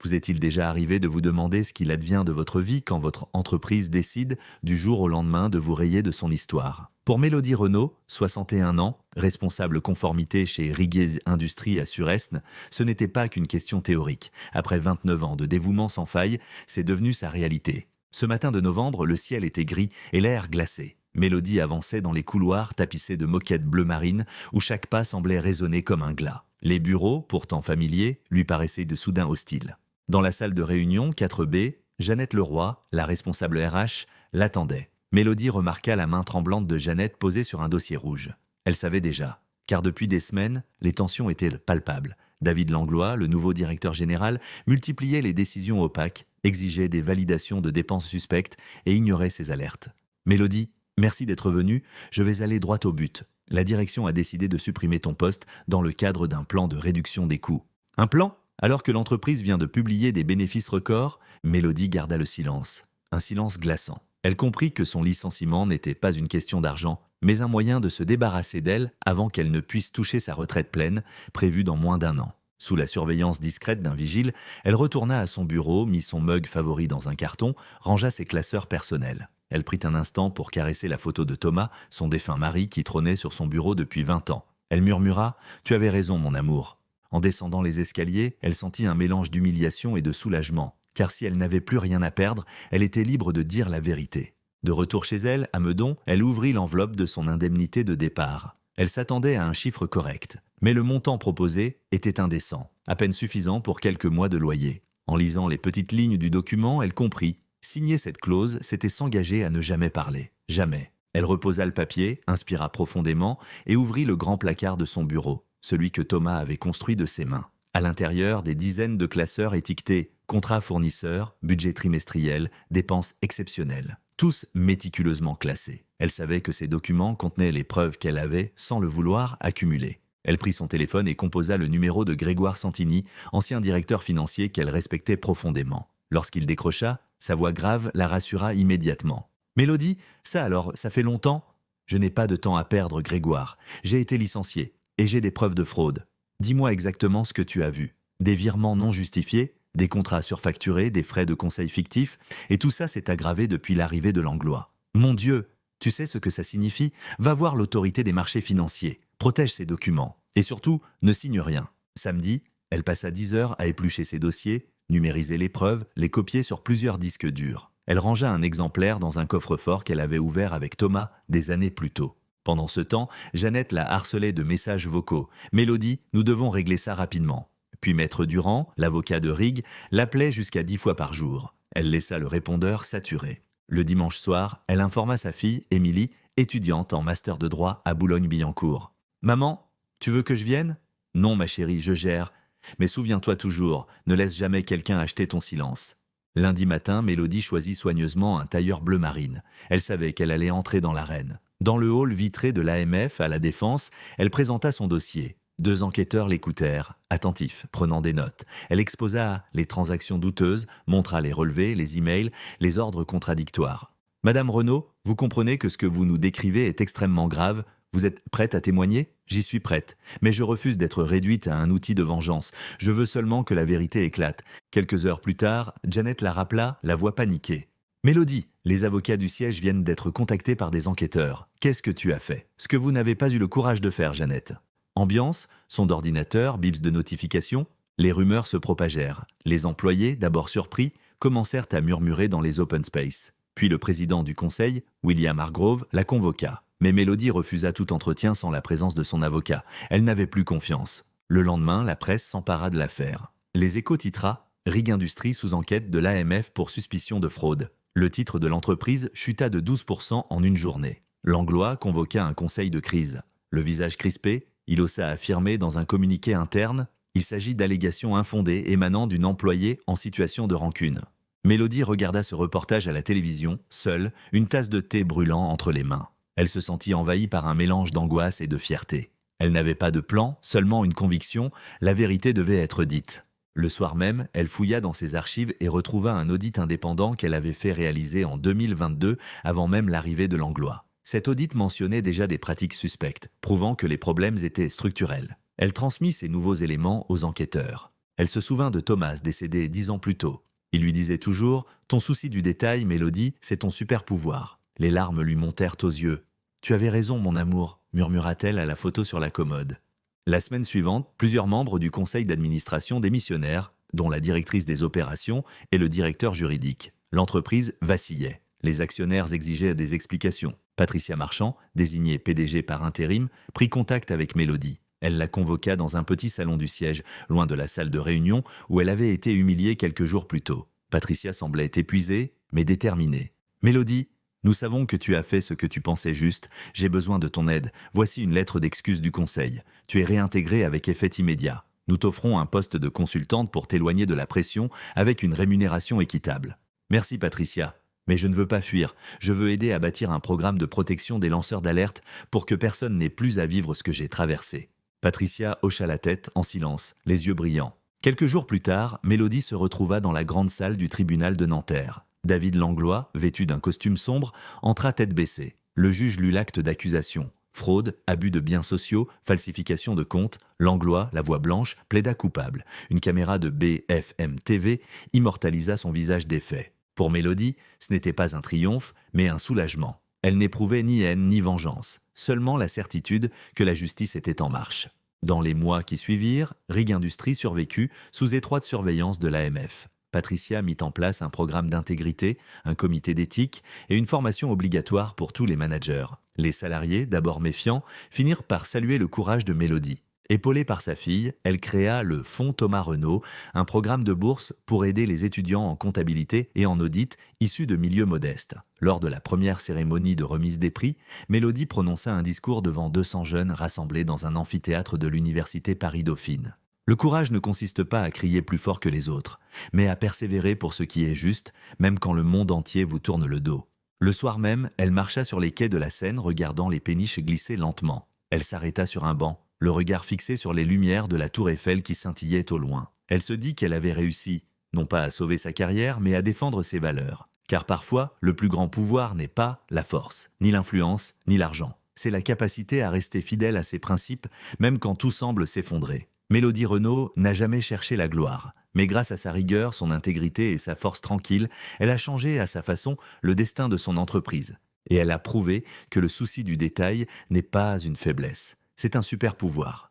Vous est-il déjà arrivé de vous demander ce qu'il advient de votre vie quand votre entreprise décide, du jour au lendemain, de vous rayer de son histoire? Pour Mélodie Renaud, 61 ans, responsable conformité chez Riguet Industries à Suresnes, ce n'était pas qu'une question théorique. Après 29 ans de dévouement sans faille, c'est devenu sa réalité. Ce matin de novembre, le ciel était gris et l'air glacé. Mélodie avançait dans les couloirs tapissés de moquettes bleu marine où chaque pas semblait résonner comme un glas. Les bureaux, pourtant familiers, lui paraissaient de soudain hostiles. Dans la salle de réunion 4B, Jeannette Leroy, la responsable RH, l'attendait. Mélodie remarqua la main tremblante de Jeannette posée sur un dossier rouge. Elle savait déjà, car depuis des semaines, les tensions étaient palpables. David Langlois, le nouveau directeur général, multipliait les décisions opaques, exigeait des validations de dépenses suspectes et ignorait ses alertes. Mélodie, merci d'être venue, je vais aller droit au but. La direction a décidé de supprimer ton poste dans le cadre d'un plan de réduction des coûts. Un plan? Alors que l'entreprise vient de publier des bénéfices records, Mélodie garda le silence. Un silence glaçant. Elle comprit que son licenciement n'était pas une question d'argent, mais un moyen de se débarrasser d'elle avant qu'elle ne puisse toucher sa retraite pleine, prévue dans moins d'un an. Sous la surveillance discrète d'un vigile, elle retourna à son bureau, mit son mug favori dans un carton, rangea ses classeurs personnels. Elle prit un instant pour caresser la photo de Thomas, son défunt mari qui trônait sur son bureau depuis 20 ans. Elle murmura « Tu avais raison, mon amour ». En descendant les escaliers, elle sentit un mélange d'humiliation et de soulagement, car si elle n'avait plus rien à perdre, elle était libre de dire la vérité. De retour chez elle, à Meudon, elle ouvrit l'enveloppe de son indemnité de départ. Elle s'attendait à un chiffre correct, mais le montant proposé était indécent, à peine suffisant pour quelques mois de loyer. En lisant les petites lignes du document, elle comprit. Signer cette clause, c'était s'engager à ne jamais parler. Jamais. Elle reposa le papier, inspira profondément et ouvrit le grand placard de son bureau, celui que Thomas avait construit de ses mains. À l'intérieur, des dizaines de classeurs étiquetés « Contrat fournisseur »,« Budget trimestriel »,« Dépenses exceptionnelles ». Tous méticuleusement classés. Elle savait que ces documents contenaient les preuves qu'elle avait, sans le vouloir, accumulées. Elle prit son téléphone et composa le numéro de Grégoire Santini, ancien directeur financier qu'elle respectait profondément. Lorsqu'il décrocha, sa voix grave la rassura immédiatement. « Mélodie, ça alors, ça fait longtemps ?»« Je n'ai pas de temps à perdre, Grégoire. J'ai été licencié et j'ai des preuves de fraude. Dis-moi exactement ce que tu as vu. Des virements non justifiés, des contrats surfacturés, des frais de conseil fictifs, et tout ça s'est aggravé depuis l'arrivée de Langlois. Mon Dieu, tu sais ce que ça signifie? Va voir l'autorité des marchés financiers, protège ces documents, et surtout, ne signe rien. » Samedi, elle passa 10 heures à éplucher ses dossiers, numériser les preuves, les copier sur plusieurs disques durs. Elle rangea un exemplaire dans un coffre-fort qu'elle avait ouvert avec Thomas des années plus tôt. Pendant ce temps, Jeannette la harcelait de messages vocaux. « Mélodie, nous devons régler ça rapidement. » Puis Maître Durand, l'avocat de Rigue, l'appelait jusqu'à 10 fois par jour. Elle laissa le répondeur saturé. Le dimanche soir, elle informa sa fille, Émilie, étudiante en master de droit à Boulogne-Billancourt. « Maman, tu veux que je vienne ?»« Non, ma chérie, je gère. Mais souviens-toi toujours, ne laisse jamais quelqu'un acheter ton silence. » Lundi matin, Mélodie choisit soigneusement un tailleur bleu marine. Elle savait qu'elle allait entrer dans l'arène. Dans le hall vitré de l'AMF à la Défense, elle présenta son dossier. 2 enquêteurs l'écoutèrent, attentifs, prenant des notes. Elle exposa les transactions douteuses, montra les relevés, les emails, les ordres contradictoires. « Madame Renaud, vous comprenez que ce que vous nous décrivez est extrêmement grave. Vous êtes prête à témoigner? J'y suis prête. Mais je refuse d'être réduite à un outil de vengeance. Je veux seulement que la vérité éclate. » Quelques heures plus tard, Jeannette la rappela, la voix paniquée. « Mélodie, les avocats du siège viennent d'être contactés par des enquêteurs. Qu'est-ce que tu as fait? Ce que vous n'avez pas eu le courage de faire, Jeannette. » Ambiance, son d'ordinateur, bips de notification. Les rumeurs se propagèrent. Les employés, d'abord surpris, commencèrent à murmurer dans les open space. Puis le président du conseil, William Hargrove, la convoqua. Mais Mélodie refusa tout entretien sans la présence de son avocat. Elle n'avait plus confiance. Le lendemain, la presse s'empara de l'affaire. Les Échos titra « Rig Industries sous enquête de l'AMF pour suspicion de fraude ». Le titre de l'entreprise chuta de 12% en une journée. Langlois convoqua un conseil de crise. Le visage crispé, il osa affirmer dans un communiqué interne « Il s'agit d'allégations infondées émanant d'une employée en situation de rancune ». Mélodie regarda ce reportage à la télévision, seule, une tasse de thé brûlant entre les mains. Elle se sentit envahie par un mélange d'angoisse et de fierté. Elle n'avait pas de plan, seulement une conviction, la vérité devait être dite. Le soir même, elle fouilla dans ses archives et retrouva un audit indépendant qu'elle avait fait réaliser en 2022 avant même l'arrivée de Langlois. Cet audit mentionnait déjà des pratiques suspectes, prouvant que les problèmes étaient structurels. Elle transmit ces nouveaux éléments aux enquêteurs. Elle se souvint de Thomas, décédé 10 ans plus tôt. Il lui disait toujours « Ton souci du détail, Mélodie, c'est ton super pouvoir ». Les larmes lui montèrent aux yeux. « Tu avais raison, mon amour », murmura-t-elle à la photo sur la commode. La semaine suivante, plusieurs membres du conseil d'administration démissionnèrent, dont la directrice des opérations et le directeur juridique. L'entreprise vacillait. Les actionnaires exigeaient des explications. Patricia Marchand, désignée PDG par intérim, prit contact avec Mélodie. Elle la convoqua dans un petit salon du siège, loin de la salle de réunion où elle avait été humiliée quelques jours plus tôt. Patricia semblait épuisée, mais déterminée. « Mélodie, nous savons que tu as fait ce que tu pensais juste. J'ai besoin de ton aide. Voici une lettre d'excuse du conseil. Tu es réintégrée avec effet immédiat. Nous t'offrons un poste de consultante pour t'éloigner de la pression avec une rémunération équitable. Merci Patricia. Mais je ne veux pas fuir. Je veux aider à bâtir un programme de protection des lanceurs d'alerte pour que personne n'ait plus à vivre ce que j'ai traversé. » Patricia hocha la tête en silence, les yeux brillants. Quelques jours plus tard, Mélodie se retrouva dans la grande salle du tribunal de Nanterre. David Langlois, vêtu d'un costume sombre, entra tête baissée. Le juge lut l'acte d'accusation. Fraude, abus de biens sociaux, falsification de comptes. Langlois, la voix blanche, plaida coupable. Une caméra de BFM TV immortalisa son visage défait. Pour Mélodie, ce n'était pas un triomphe, mais un soulagement. Elle n'éprouvait ni haine ni vengeance, seulement la certitude que la justice était en marche. Dans les mois qui suivirent, Rig Industries survécut sous étroite surveillance de l'AMF. Patricia mit en place un programme d'intégrité, un comité d'éthique et une formation obligatoire pour tous les managers. Les salariés, d'abord méfiants, finirent par saluer le courage de Mélodie. Épaulée par sa fille, elle créa le Fonds Thomas Renault, un programme de bourse pour aider les étudiants en comptabilité et en audit issus de milieux modestes. Lors de la première cérémonie de remise des prix, Mélodie prononça un discours devant 200 jeunes rassemblés dans un amphithéâtre de l'université Paris-Dauphine. Le courage ne consiste pas à crier plus fort que les autres, mais à persévérer pour ce qui est juste, même quand le monde entier vous tourne le dos. Le soir même, elle marcha sur les quais de la Seine regardant les péniches glisser lentement. Elle s'arrêta sur un banc, le regard fixé sur les lumières de la tour Eiffel qui scintillaient au loin. Elle se dit qu'elle avait réussi, non pas à sauver sa carrière, mais à défendre ses valeurs. Car parfois, le plus grand pouvoir n'est pas la force, ni l'influence, ni l'argent. C'est la capacité à rester fidèle à ses principes, même quand tout semble s'effondrer. Mélodie Renault n'a jamais cherché la gloire, mais grâce à sa rigueur, son intégrité et sa force tranquille, elle a changé à sa façon le destin de son entreprise. Et elle a prouvé que le souci du détail n'est pas une faiblesse, c'est un super pouvoir.